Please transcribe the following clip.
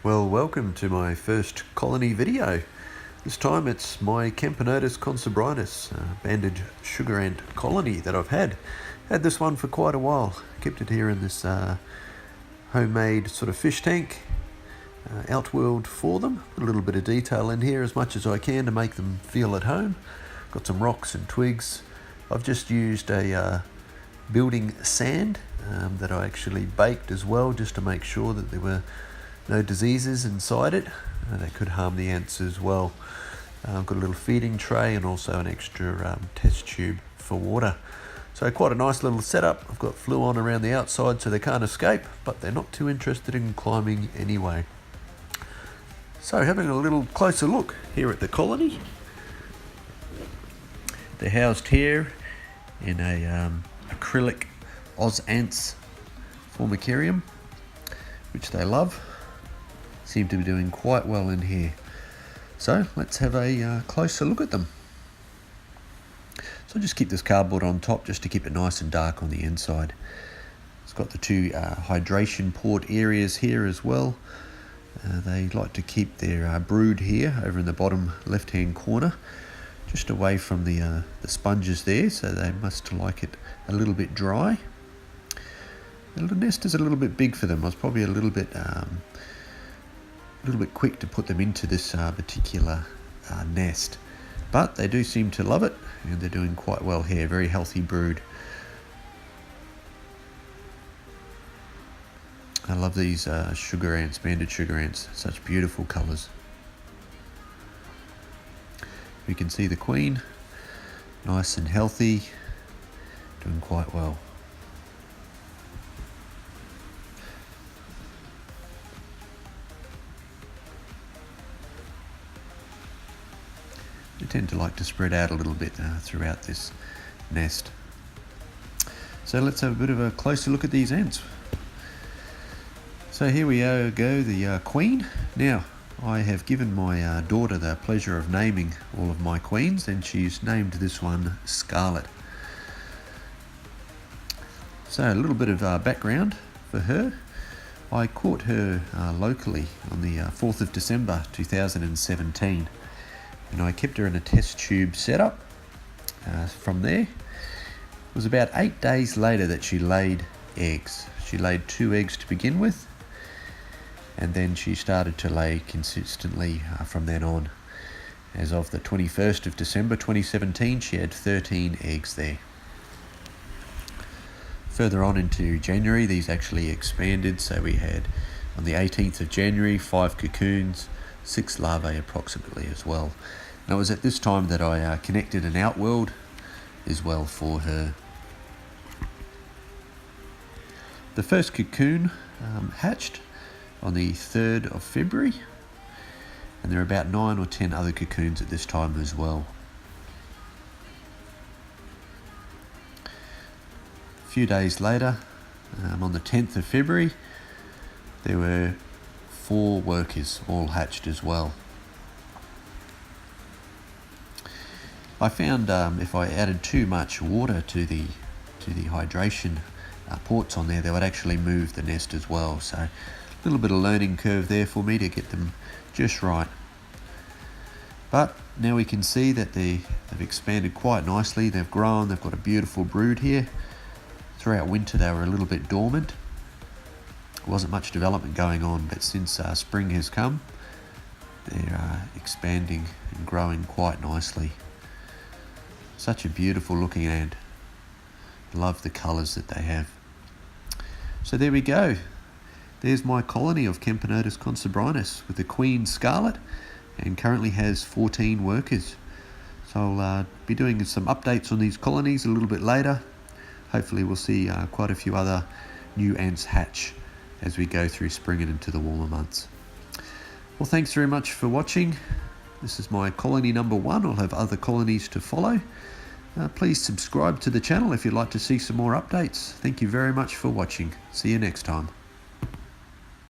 Well, welcome to my first colony video. This time it's my Camponotus Consobrinus, banded sugar ant colony that I've had. Had this one for quite a while. Kept it here in this homemade sort of fish tank, outworld for them. Put a little bit of detail in here as much as I can to make them feel at home. Got some rocks and twigs. I've just used a building sand that I actually baked as well, just to make sure that there were no diseases inside it that could harm the ants as well. I've got a little feeding tray and also an extra test tube for water. So quite a nice little setup. I've got fluon around the outside so they can't escape, but they're not too interested in climbing anyway. So having a little closer look here at the colony. They're housed here in a acrylic Oz Ants formicarium, which they love. Seem to be doing quite well in here. So let's have a closer look at them. So I'll just keep this cardboard on top just to keep it nice and dark on the inside. It's got the two hydration port areas here as well. They like to keep their brood here over in the bottom left hand corner, just away from the sponges there, so they must like it a little bit dry. The nest is a little bit big for them. I was probably a little bit quick to put them into this particular nest, but they do seem to love it and they're doing quite well here. Very healthy brood. I love these sugar ants, banded sugar ants, such beautiful colours. You can see the queen, nice and healthy, doing quite well. They tend to like to spread out a little bit throughout this nest. So let's have a bit of a closer look at these ants. So here we go, the queen. Now, I have given my daughter the pleasure of naming all of my queens, and she's named this one Scarlet. So a little bit of background for her. I caught her locally on the 4th of December 2017. And I kept her in a test tube setup. From there, it was about 8 days later that she laid eggs. She laid 2 eggs to begin with, and then she started to lay consistently from then on. As of the 21st of December 2017, she had 13 eggs there. Further on into January, these actually expanded, so we had on the 18th of January 5 cocoons, 6 larvae approximately as well. And it was at this time that I connected an outworld as well for her. The first cocoon hatched on the 3rd of February, and there are about 9 or 10 other cocoons at this time as well. A few days later, on the 10th of February, there were 4 workers all hatched as well. I found if I added too much water to the hydration ports on there, they would actually move the nest as well. So a little bit of learning curve there for me to get them just right. But now we can see that they've expanded quite nicely. They've grown. They've got a beautiful brood here. Throughout winter they were a little bit dormant. There wasn't much development going on, but since spring has come, they're expanding and growing quite nicely. Such a beautiful looking ant. Love the colours that they have. So there we go. There's my colony of Camponotus Consobrinus with the Queen Scarlet, and currently has 14 workers. So I'll be doing some updates on these colonies a little bit later. Hopefully we'll see quite a few other new ants hatch as we go through spring and into the warmer months. Well, thanks very much for watching. This is my colony number 1. I'll have other colonies to follow. Please subscribe to the channel if you'd like to see some more updates. Thank you very much for watching. See you next time.